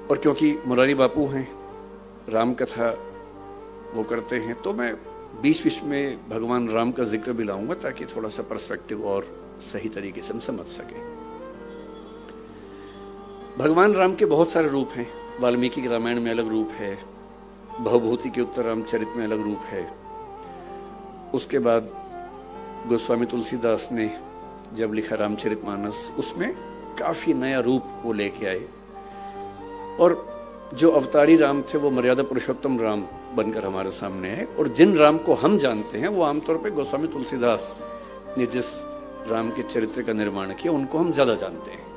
और क्योंकि मुरारी बापू हैं, राम कथा वो करते हैं, तो मैं बीच बीच में भगवान राम का जिक्र भी लाऊंगा ताकि थोड़ा सा पर्सपेक्टिव और सही तरीके से हम समझ सकें। भगवान राम के बहुत सारे रूप हैं। वाल्मीकि के रामायण में अलग रूप है, भवभूति के उत्तर रामचरित में अलग रूप है। उसके बाद गोस्वामी तुलसीदास ने जब लिखा रामचरितमानस, उसमें काफी नया रूप वो लेके आए, और जो अवतारी राम थे वो मर्यादा पुरुषोत्तम राम बनकर हमारे सामने है। और जिन राम को हम जानते हैं वो आमतौर पे गोस्वामी तुलसीदास ने जिस राम के चरित्र का निर्माण किया उनको हम ज्यादा जानते हैं।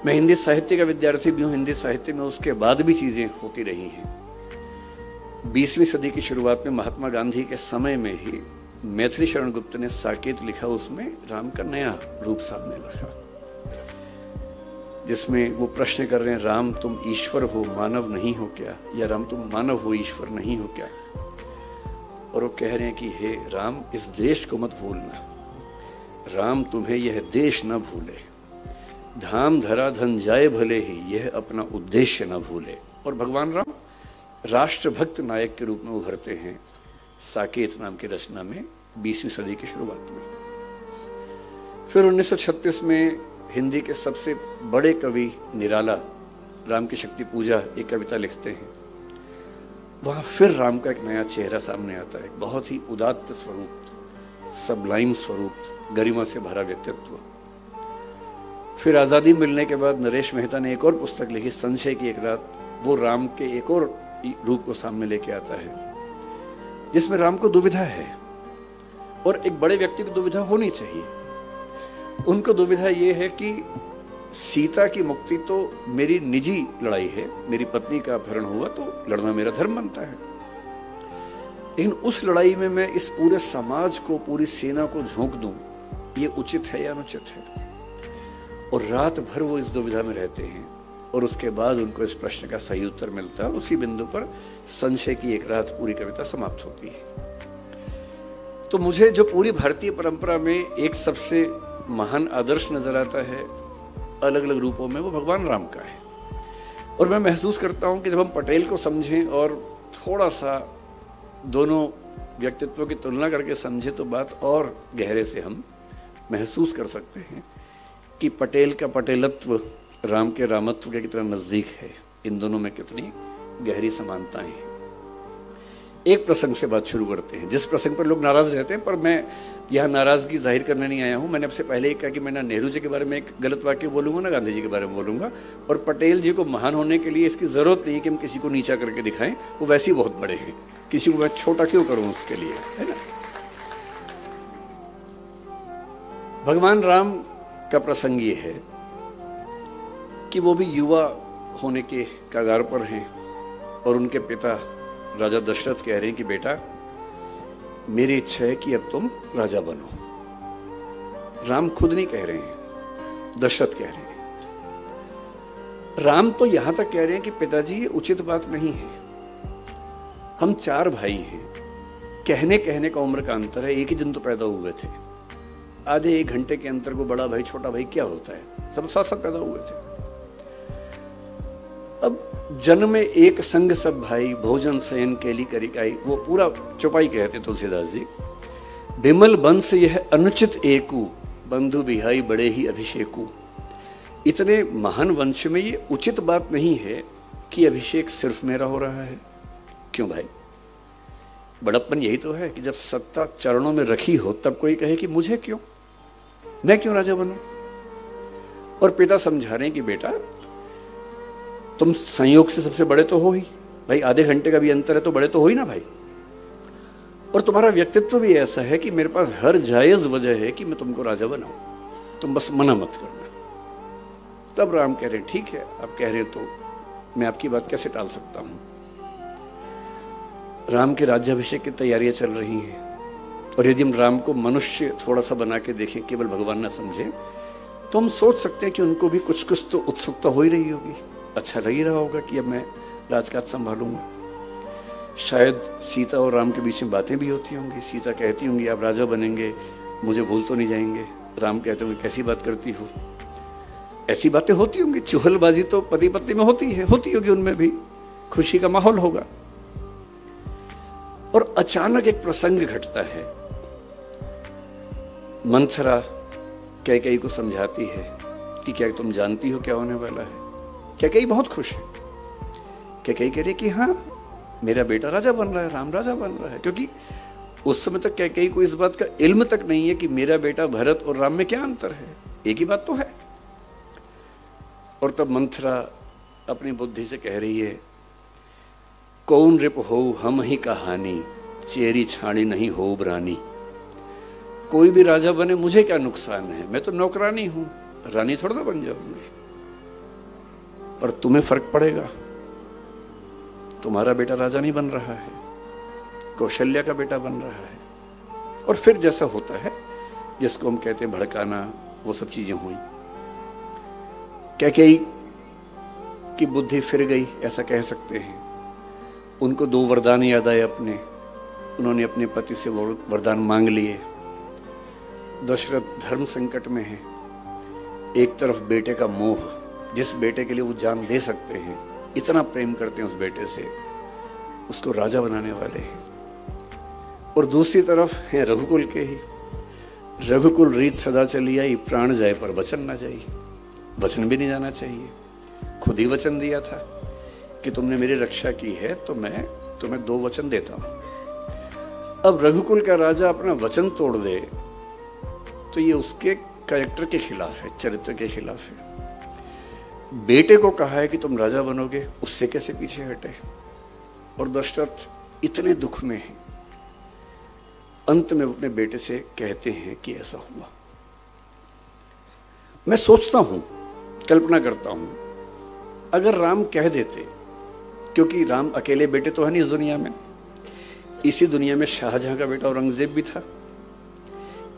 मैं हिंदी साहित्य का विद्यार्थी भी हूँ, हिंदी साहित्य में उसके बाद भी चीजें होती रही हैं। 20वीं सदी की शुरुआत में महात्मा गांधी के समय में ही मैथिली शरण गुप्त ने साकेत लिखा, उसमें राम का नया रूप सामने रखा, जिसमें वो प्रश्न कर रहे हैं, राम तुम ईश्वर हो मानव नहीं हो क्या, या राम तुम मानव हो ईश्वर नहीं हो क्या। और वो कह रहे हैं कि हे राम, इस देश को मत भूलना, राम तुम्हें यह देश न भूले, धाम धरा धन जाए भले ही, यह अपना उद्देश्य न भूले। और भगवान राम राष्ट्रभक्त नायक के रूप में उभरते हैं साकेत नाम की रचना में 20वीं सदी की शुरुआत में। फिर 1936 में हिंदी के सबसे बड़े कवि निराला राम की शक्ति पूजा एक कविता लिखते हैं। वहां फिर राम का एक नया चेहरा सामने आता है, बहुत ही उदात्त स्वरूप, सबलाइम स्वरूप, गरिमा से भरा व्यक्तित्व। फिर आजादी मिलने के बाद नरेश मेहता ने एक और पुस्तक लिखी, संशय की एक रात, वो राम के एक और रूप को सामने लेके आता है, जिसमें राम को दुविधा है, और एक बड़े व्यक्ति को दुविधा होनी चाहिए। उनको दुविधा ये है कि सीता की मुक्ति तो मेरी निजी लड़ाई है, मेरी पत्नी का अपहरण हुआ तो लड़ना मेरा धर्म बनता है, लेकिन उस लड़ाई में मैं इस पूरे समाज को, पूरी सेना को झोंक दूं, ये उचित है या अनुचित है। और रात भर वो इस दुविधा में रहते हैं, और उसके बाद उनको इस प्रश्न का सही उत्तर मिलता है। उसी बिंदु पर संशय की एक रात पूरी कविता समाप्त होती है। तो मुझे जो पूरी भारतीय परंपरा में एक सबसे महान आदर्श नजर आता है अलग अलग रूपों में, वो भगवान राम का है। और मैं महसूस करता हूं कि जब हम पटेल को समझें और थोड़ा सा दोनों व्यक्तित्वों की तुलना करके समझें, तो बात और गहरे से हम महसूस कर सकते हैं कि पटेल का पटेलत्व राम के रामत्व के कितना नजदीक है, इन दोनों में कितनी गहरी समानताएं हैं। एक प्रसंग से बात शुरू करते हैं, जिस प्रसंग पर लोग नाराज रहते हैं, पर मैं यह नाराजगी जाहिर करने नहीं आया हूं। मैंने आपसे पहले ही कहा कि मैं ना नेहरू जी के बारे में एक गलत वाक्य बोलूंगा, ना गांधी जी के बारे में बोलूंगा, और पटेल जी को महान होने के लिए इसकी जरूरत नहीं है कि हम किसी को नीचा करके दिखाएं, वो वैसे ही बहुत बड़े हैं, किसी को मैं छोटा क्यों करूं उसके लिए, है ना। भगवान राम का प्रसंग ये है कि वो भी युवा होने के कगार पर हैं, और उनके पिता राजा दशरथ कह रहे हैं कि बेटा, मेरी इच्छा है कि अब तुम राजा बनो। राम खुद नहीं कह रहे हैं, दशरथ कह रहे हैं। राम तो यहां तक कह रहे हैं कि पिताजी ये उचित बात नहीं है, हम 4 भाई हैं, कहने कहने का उम्र का अंतर है, एक ही दिन तो पैदा हुए थे, आधे 1 घंटे के अंतर को बड़ा भाई छोटा भाई क्या होता है, सब साथ साथ पैदा हुए थे। अब जन्म में एक संग सब भाई, भोजन शयन केली करिकाई, वो पूरा चौपाई कहते तुलसीदास जी। बिमल बंस यह अनुचित एकू, बंधु बिहाई बड़े ही अभिषेकू। इतने महान वंश में ये उचित बात नहीं है कि अभिषेक सिर्फ मेरा हो रहा है। क्यों भाई, बड़प्पन यही तो है कि जब सत्ता चरणों में रखी हो तब कोई कहे कि मुझे क्यों, मैं क्यों राजा बनूं। और पिता समझा रहे हैं कि बेटा, तुम संयोग से सबसे बड़े तो हो ही भाई, आधे घंटे का भी अंतर है तो बड़े तो हो ही ना भाई, और तुम्हारा व्यक्तित्व भी ऐसा है कि मेरे पास हर जायज वजह है कि मैं तुमको राजा बनाऊं, तुम बस मना मत करना। तब राम कह रहे हैं ठीक है, आप कह रहे हैं तो मैं आपकी बात कैसे टाल सकता हूं। राम के राज्याभिषेक की तैयारियां चल रही हैं, और यदि हम राम को मनुष्य थोड़ा सा बना के देखें, केवल भगवान ना समझें, तो हम सोच सकते हैं कि उनको भी कुछ कुछ तो उत्सुकता हो ही रही होगी, अच्छा लग ही रहा होगा कि अब मैं राजकाज संभालूंगा। शायद सीता और राम के बीच में बातें भी होती होंगी, सीता कहती होंगी आप राजा बनेंगे, मुझे भूल तो नहीं जाएंगे। राम कहते होंगे कैसी बात करती हो। ऐसी बातें होती होंगी, चुहलबाजी तो पति पत्नी में होती होगी, उनमें भी खुशी का माहौल होगा। और अचानक एक प्रसंग घटता है। मंथरा कैकेयी को समझाती है कि क्या तुम जानती हो क्या होने वाला है। कैकेयी बहुत खुश है। कैकेयी कह रही कि हाँ, मेरा बेटा राजा बन रहा है, राम राजा बन रहा है। क्योंकि उस समय तक कैकेयी को इस बात का इल्म तक नहीं है कि मेरा बेटा भरत और राम में क्या अंतर है, एक ही बात तो है। और तब मंथरा अपनी बुद्धि से कह रही है, कौन रिप हो हम ही कहानी, चेरी छाणी नहीं हो रानी। कोई भी राजा बने मुझे क्या नुकसान है, मैं तो नौकरानी हूं, रानी थोड़ा ना बन जाऊंगी। पर तुम्हें फर्क पड़ेगा, तुम्हारा बेटा राजा नहीं बन रहा है, कौशल्या का बेटा बन रहा है। और फिर जैसा होता है, जिसको हम कहते हैं भड़काना, वो सब चीजें हुई। कैकेयी की बुद्धि फिर गई, ऐसा कह सकते हैं। उनको 2 वरदान याद आए अपने। उन्होंने अपने पति से वरदान मांग लिए। दशरथ धर्म संकट में है। एक तरफ बेटे का मोह, जिस बेटे के लिए वो जान दे सकते हैं, इतना प्रेम करते हैं उस बेटे से, उसको राजा बनाने वाले हैं। और दूसरी तरफ है रघुकुल के ही। रघुकुल रीत सदा चली आई, प्राण जाए पर वचन ना जाए। वचन भी नहीं जाना चाहिए। खुद ही वचन दिया था कि तुमने मेरी रक्षा की है तो मैं तुम्हें 2 वचन देता हूं। अब रघुकुल का राजा अपना वचन तोड़ दे तो ये उसके कैरेक्टर के खिलाफ है, चरित्र के खिलाफ है। बेटे को कहा है कि तुम राजा बनोगे, उससे कैसे पीछे हटे। और दशरथ इतने दुख में है, अंत में अपने बेटे से कहते हैं कि ऐसा हुआ। मैं सोचता हूं, कल्पना करता हूं, अगर राम कह देते, क्योंकि राम अकेले बेटे तो है नहीं इस दुनिया में। इसी दुनिया में शाहजहां का बेटा औरंगजेब भी था।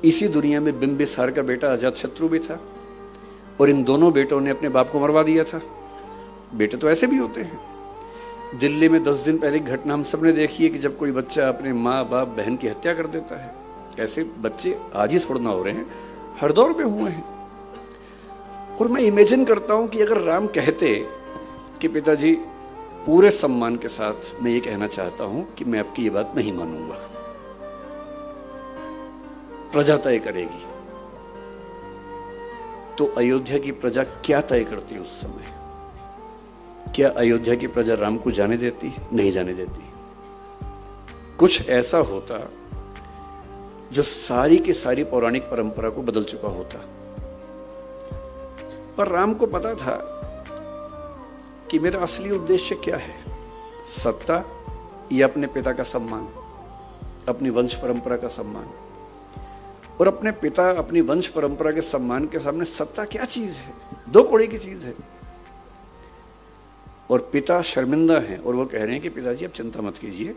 इसी दुनिया में बिंबिसार का बेटा अजातशत्रु भी था। और इन दोनों बेटों ने अपने बाप को मरवा दिया था। बेटे तो ऐसे भी होते हैं। दिल्ली में 10 दिन पहले की घटना हम सबने देखी है कि जब कोई बच्चा अपने माँ बाप बहन की हत्या कर देता है। ऐसे बच्चे आज ही थोड़ा ना हो रहे हैं, हर दौर में हुए हैं। और मैं इमेजिन करता हूं कि अगर राम कहते कि पिताजी पूरे सम्मान के साथ मैं ये कहना चाहता हूं कि मैं आपकी ये बात नहीं मानूंगा, प्रजा तय करेगी, तो अयोध्या की प्रजा क्या तय करती उस समय? क्या अयोध्या की प्रजा राम को जाने देती? नहीं जाने देती। कुछ ऐसा होता जो सारी की सारी पौराणिक परंपरा को बदल चुका होता। पर राम को पता था कि मेरा असली उद्देश्य क्या है, सत्ता या अपने पिता का सम्मान, अपनी वंश परंपरा का सम्मान। और अपने पिता, अपनी वंश परंपरा के सम्मान के सामने सत्ता क्या चीज है? 2 कौड़ी की चीज है। और पिता शर्मिंदा हैं और वो कह रहे हैं कि पिताजी आप चिंता मत कीजिए,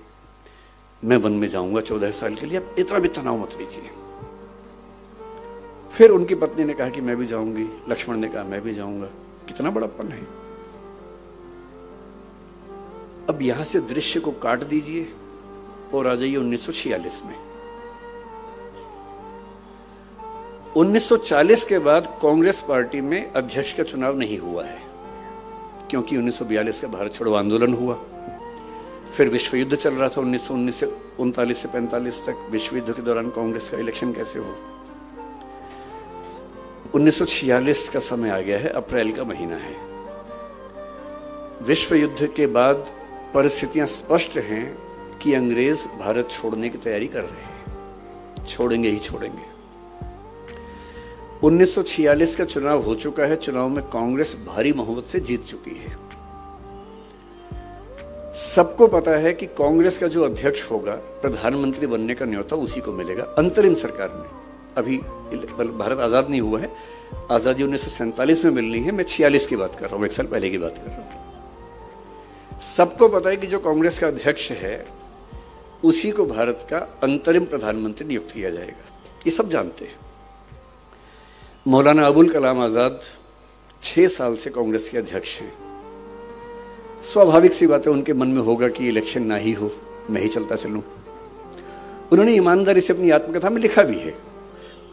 मैं वन में जाऊंगा 14 साल के लिए, आप इतना भी तनाव मत लीजिए। फिर उनकी पत्नी ने कहा कि मैं भी जाऊंगी, लक्ष्मण ने कहा मैं भी जाऊंगा। कितना बड़प्पन है। अब यहां से दृश्य को काट दीजिए और आ जाइए 1946 में। 1940 के बाद कांग्रेस पार्टी में अध्यक्ष का चुनाव नहीं हुआ है, क्योंकि 1942 का भारत छोड़ो आंदोलन हुआ। फिर विश्व युद्ध चल रहा था 1919 से 39 से 45 तक। विश्व युद्ध के दौरान कांग्रेस का इलेक्शन कैसे हो? 1946 का समय आ गया है, अप्रैल का महीना है। विश्व युद्ध के बाद परिस्थितियां स्पष्ट हैं कि अंग्रेज भारत छोड़ने की तैयारी कर रहे हैं, छोड़ेंगे ही छोड़ेंगे। 1946 का चुनाव हो चुका है। चुनाव में कांग्रेस भारी बहुमत से जीत चुकी है। सबको पता है कि कांग्रेस का जो अध्यक्ष होगा, प्रधानमंत्री बनने का न्योता उसी को मिलेगा अंतरिम सरकार में। अभी भारत आजाद नहीं हुआ है, आजादी 1947 में मिलनी है। मैं 46 की बात कर रहा हूं, 1 साल पहले की बात कर रहा हूं। सबको पता है कि जो कांग्रेस का अध्यक्ष है उसी को भारत का अंतरिम प्रधानमंत्री नियुक्त किया जाएगा, ये सब जानते हैं। मौलाना अबुल कलाम आजाद 6 साल से कांग्रेस के अध्यक्ष हैं। स्वाभाविक सी बात है, उनके मन में होगा कि इलेक्शन ना ही हो, मैं ही चलता चलूं। उन्होंने ईमानदारी से अपनी आत्मकथा में लिखा भी है,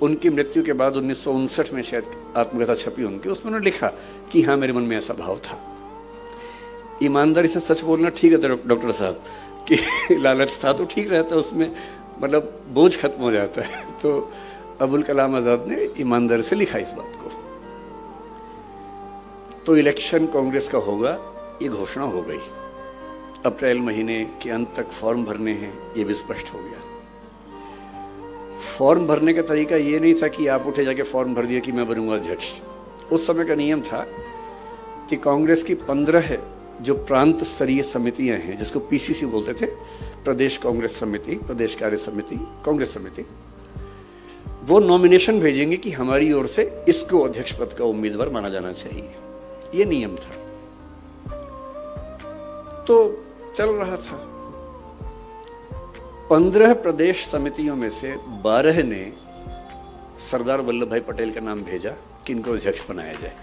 उनकी मृत्यु के बाद 1959 में शायद आत्मकथा छपी उनकी, उसमें उन्होंने लिखा कि हाँ मेरे मन में ऐसा भाव था। ईमानदारी से सच बोलना ठीक है डॉक्टर साहब, कि लालच था तो ठीक रहता है, उसमें मतलब बोझ खत्म हो जाता है। तो अबुल कलाम आज़ाद ने ईमानदारी से लिखा इस बात को। तो इलेक्शन कांग्रेस का होगा, ये घोषणा हो गई। अप्रैल महीने के अंत तक फॉर्म भरने हैं, ये भी स्पष्ट हो गया। फॉर्म भरने का तरीका ये नहीं था कि आप उठे जाके फॉर्म भर दिया कि मैं बनूंगा अध्यक्ष। उस समय का नियम था कि कांग्रेस की 15 जो प्रांत स्तरीय समितियां हैं, जिसको पीसीसी बोलते थे, प्रदेश कांग्रेस समिति, प्रदेश कार्य समिति, कांग्रेस समिति, वो नॉमिनेशन भेजेंगे कि हमारी ओर से इसको अध्यक्ष पद का उम्मीदवार माना जाना चाहिए। ये नियम था। तो चल रहा था। 15 प्रदेश समितियों में से 12 ने सरदार वल्लभ भाई पटेल का नाम भेजा कि इनको अध्यक्ष बनाया जाए।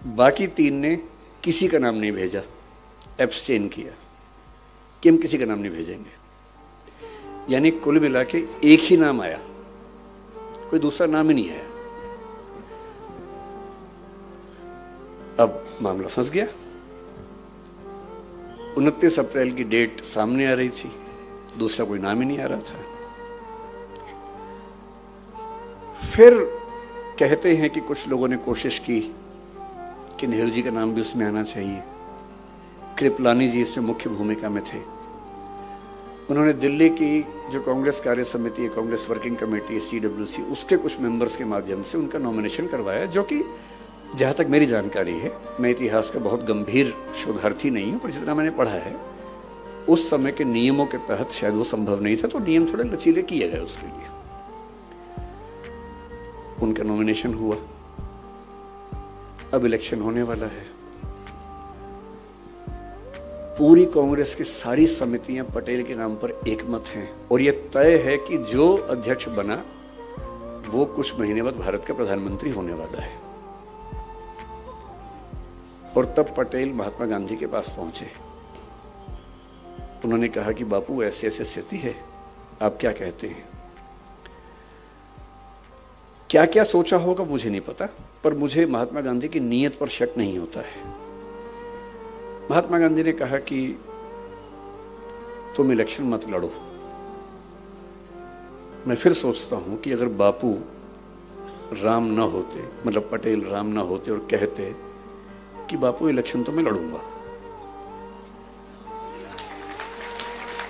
बाकी 3 ने किसी का नाम नहीं भेजा, एब्सटेन किया कि हम किसी का नाम नहीं भेजेंगे। यानी कुल मिला के एक ही नाम आया, कोई दूसरा नाम ही नहीं आया। अब मामला फंस गया। 29 अप्रैल की डेट सामने आ रही थी, दूसरा कोई नाम ही नहीं आ रहा था। फिर कहते हैं कि कुछ लोगों ने कोशिश की कि नेहरू जी का नाम भी उसमें आना चाहिए। कृपलानी जी इसमें मुख्य भूमिका में थे। उन्होंने दिल्ली की जो कांग्रेस कार्य समिति है, कांग्रेस वर्किंग कमेटी है, CWC, उसके कुछ मेंबर्स के माध्यम से उनका नॉमिनेशन करवाया, जो कि जहाँ तक मेरी जानकारी है, मैं इतिहास का बहुत गंभीर शोधार्थी नहीं हूँ, पर जितना मैंने पढ़ा है उस समय के नियमों के तहत शायद वो संभव नहीं था, तो नियम थोड़े लचीले किए गए उसके लिए। उनका नॉमिनेशन हुआ। अब इलेक्शन होने वाला है। पूरी कांग्रेस की सारी समितियां पटेल के नाम पर एकमत हैं और यह तय है कि जो अध्यक्ष बना वो कुछ महीने बाद भारत का प्रधानमंत्री होने वाला है। और तब पटेल महात्मा गांधी के पास पहुंचे। उन्होंने कहा कि बापू ऐसे ऐसे स्थिति है, आप क्या कहते हैं। क्या क्या सोचा होगा मुझे नहीं पता, पर मुझे महात्मा गांधी की नीयत पर शक नहीं होता है। महात्मा गांधी ने कहा कि तुम इलेक्शन मत लड़ो। मैं फिर सोचता हूं कि अगर बापू राम ना होते, मतलब पटेल राम ना होते और कहते कि बापू इलेक्शन तो मैं लड़ूंगा,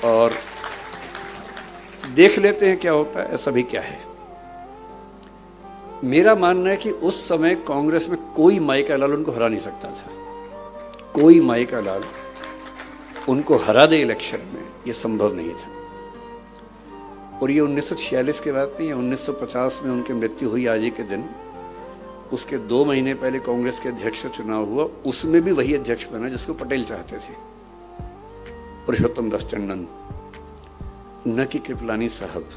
और देख लेते हैं क्या होता है, ऐसा भी क्या है। मेरा मानना है कि उस समय कांग्रेस में कोई माई का लाल उनको हरा नहीं सकता था। कोई माई का लाल उनको हरा दे इलेक्शन में, यह संभव नहीं था। और ये 1946 के बाद नहीं है, 1950 में उनकी मृत्यु हुई आज ही के दिन। उसके 2 महीने पहले कांग्रेस के अध्यक्ष का चुनाव हुआ, उसमें भी वही अध्यक्ष बना जिसको पटेल चाहते थे, पुरुषोत्तम दास टंडन, न कि कृपलानी साहब।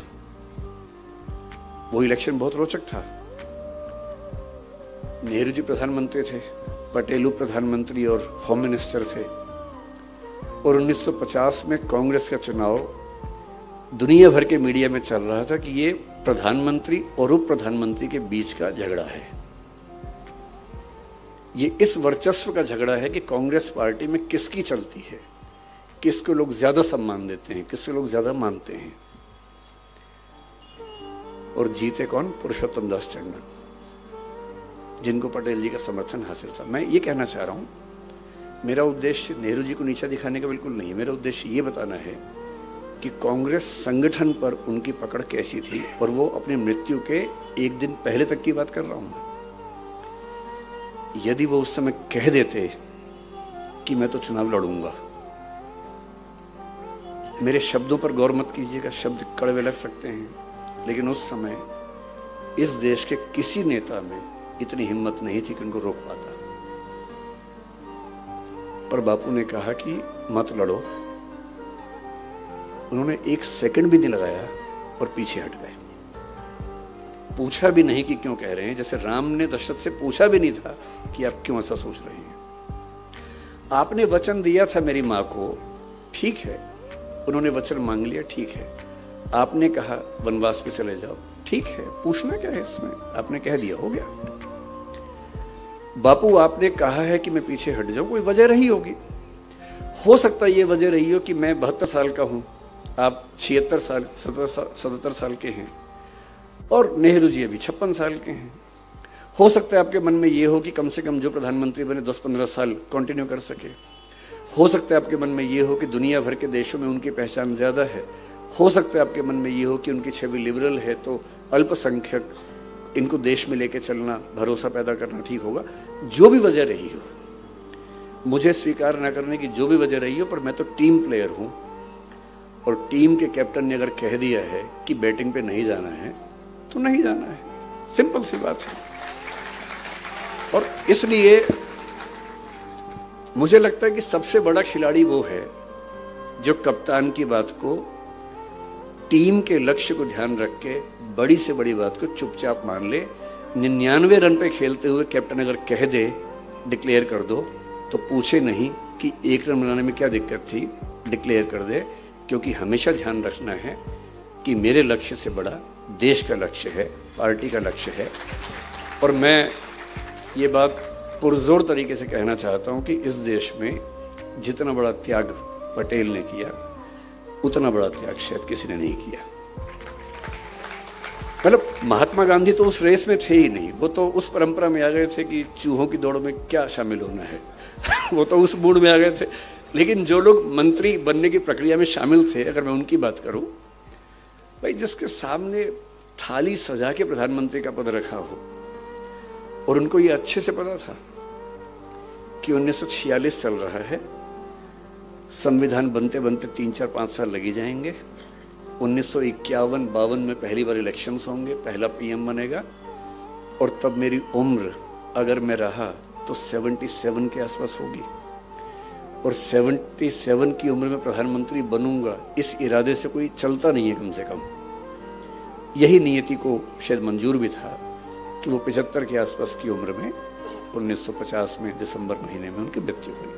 वो इलेक्शन बहुत रोचक था। नेहरू जी प्रधानमंत्री थे, पटेल उप प्रधानमंत्री और होम मिनिस्टर थे। और 1950 में कांग्रेस का चुनाव दुनिया भर के मीडिया में चल रहा था कि ये प्रधानमंत्री और उप प्रधानमंत्री के बीच का झगड़ा है। ये इस वर्चस्व का झगड़ा है कि कांग्रेस पार्टी में किसकी चलती है, किसको लोग ज्यादा सम्मान देते हैं, किसको लोग ज्यादा मानते हैं। और जीते कौन? पुरुषोत्तम दास टंडन, जिनको पटेल जी का समर्थन हासिल था। मैं ये कहना चाह रहा हूं, मेरा उद्देश्य नेहरू जी को नीचा दिखाने का बिल्कुल नहीं है। मेरा उद्देश्य ये बताना है कि कांग्रेस संगठन पर उनकी पकड़ कैसी थी, और वो अपनी मृत्यु के 1 दिन पहले तक की बात कर रहा हूं। यदि वो उस समय कह देते कि मैं तो चुनाव लड़ूंगा, मेरे शब्दों पर गौर मत कीजिएगा, शब्द कड़वे लग सकते हैं, लेकिन उस समय इस देश के किसी नेता में इतनी हिम्मत नहीं थी कि उनको रोक पाता। पर बापू ने कहा कि मत लड़ो। उन्होंने 1 सेकंड भी नहीं लगाया और पीछे हट गए। पूछा भी नहीं कि क्यों कह रहे हैं, जैसे राम ने दशरथ से पूछा भी नहीं था कि आप क्यों ऐसा सोच रहे हैं। आपने वचन दिया था मेरी मां को, ठीक है, उन्होंने वचन मांग लिया, ठीक है, आपने कहा वनवास पे चले जाओ, ठीक है, पूछना क्या है इसमें, आपने कह दिया, हो गया। बापू आपने कहा है कि मैं पीछे हट जाऊं, कोई वजह रही होगी, हो सकता है ये वजह रही हो कि मैं 72 साल का हूं, आप 76 साल 77 साल के हैं, और नेहरू जी अभी 56 साल के हैं। हो सकता है आपके मन में ये हो कि कम से कम जो प्रधानमंत्री बने 10-15 साल कंटिन्यू कर सके। हो सकता है आपके मन में ये हो कि दुनिया भर के देशों में उनकी पहचान ज़्यादा है। हो सकता है आपके मन में ये हो कि उनकी छवि लिबरल है, तो अल्पसंख्यक इनको देश में लेके चलना, भरोसा पैदा करना ठीक होगा। जो भी वजह रही हो, मुझे स्वीकार ना करने की जो भी वजह रही हो, पर मैं तो टीम प्लेयर हूँ, और टीम के कैप्टन ने अगर कह दिया है कि बैटिंग पे नहीं जाना है तो नहीं जाना है, सिंपल सी बात है। और इसलिए मुझे लगता है कि सबसे बड़ा खिलाड़ी वो है जो कप्तान की बात को, टीम के लक्ष्य को ध्यान रख के बड़ी से बड़ी बात को चुपचाप मान ले। 99 रन पे खेलते हुए कैप्टन अगर कह दे डिक्लेयर कर दो, तो पूछे नहीं कि 1 रन बनाने में क्या दिक्कत थी, डिक्लेयर कर दे। क्योंकि हमेशा ध्यान रखना है कि मेरे लक्ष्य से बड़ा देश का लक्ष्य है, पार्टी का लक्ष्य है। और मैं ये बात पुरजोर तरीके से कहना चाहता हूँ कि इस देश में जितना बड़ा त्याग पटेल ने किया, उतना बड़ा त्याग शायद किसी ने नहीं किया। मतलब महात्मा गांधी तो उस रेस में थे ही नहीं, वो तो उस परंपरा में आ गए थे कि चूहों की दौड़ में क्या शामिल होना है वो तो उस मूड में आ गए थे। लेकिन जो लोग मंत्री बनने की प्रक्रिया में शामिल थे, अगर मैं उनकी बात करूं, भाई जिसके सामने थाली सजा के प्रधानमंत्री का पद रखा हो, और उनको ये अच्छे से पता था कि 1946 चल रहा है, संविधान बनते बनते 3-4-5 साल लगी जाएंगे, 1951-52 में पहली बार इलेक्शंस होंगे, पहला पीएम बनेगा, और तब मेरी उम्र अगर मैं रहा तो 77 के आसपास होगी, और 77 की उम्र में प्रधानमंत्री बनूंगा, इस इरादे से कोई चलता नहीं है। कम से कम यही नियति को शायद मंजूर भी था कि वो 75 के आसपास की उम्र में 1950 में दिसंबर महीने में उनकी मृत्यु हुई,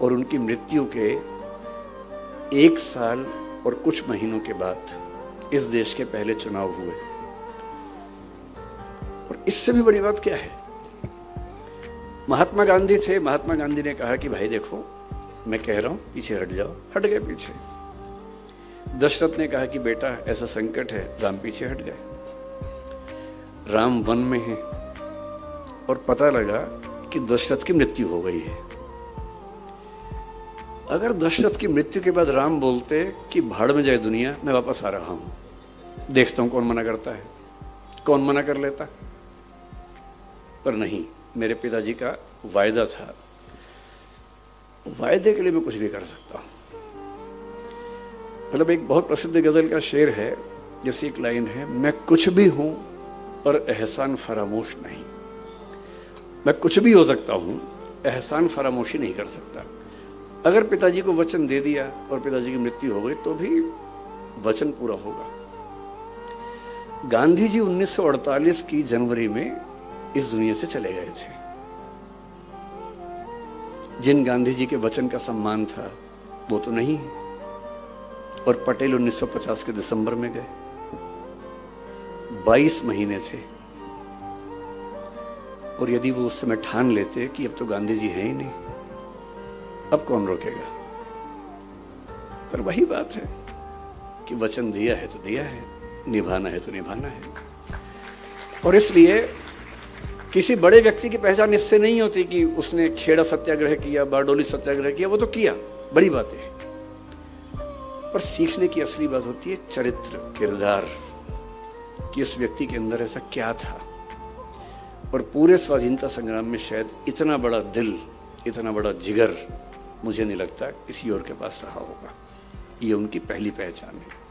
और उनकी मृत्यु के 1 साल और कुछ महीनों के बाद इस देश के पहले चुनाव हुए। और इससे भी बड़ी बात क्या है, महात्मा गांधी थे, महात्मा गांधी ने कहा कि भाई देखो मैं कह रहा हूं पीछे हट जाओ, हट गए पीछे। दशरथ ने कहा कि बेटा ऐसा संकट है, राम पीछे हट गए। राम वन में है और पता लगा कि दशरथ की मृत्यु हो गई है। अगर दशरथ की मृत्यु के बाद राम बोलते कि भाड़ में जाए दुनिया, मैं वापस आ रहा हूं, देखता हूं कौन मना करता है, कौन मना कर लेता। पर नहीं, मेरे पिताजी का वायदा था, वायदे के लिए मैं कुछ भी कर सकता हूं। मतलब एक बहुत प्रसिद्ध गजल का शेर है, जैसी एक लाइन है, मैं कुछ भी हूं पर एहसान फरामोश नहीं। मैं कुछ भी हो सकता हूं, एहसान फरामोशी नहीं कर सकता। अगर पिताजी को वचन दे दिया और पिताजी की मृत्यु हो गई तो भी वचन पूरा होगा। गांधी जी 1948 की जनवरी में इस दुनिया से चले गए थे। जिन गांधी जी के वचन का सम्मान था वो तो नहीं है, और पटेल 1950 के दिसंबर में गए, 22 महीने थे। और यदि वो उस समय ठान लेते कि अब तो गांधी जी हैं ही नहीं, अब कौन रोकेगा। पर वही बात है कि वचन दिया है तो दिया है, निभाना है तो निभाना है। और इसलिए किसी बड़े व्यक्ति की पहचान इससे नहीं होती कि उसने खेड़ा सत्याग्रह किया, बारडोली सत्याग्रह किया, वो तो किया, बड़ी बात है। पर सीखने की असली बात होती है चरित्र, किरदार, कि उस व्यक्ति के अंदर ऐसा क्या था। और पूरे स्वाधीनता संग्राम में शायद इतना बड़ा दिल, इतना बड़ा जिगर मुझे नहीं लगता किसी और के पास रहा होगा। ये उनकी पहली पहचान है।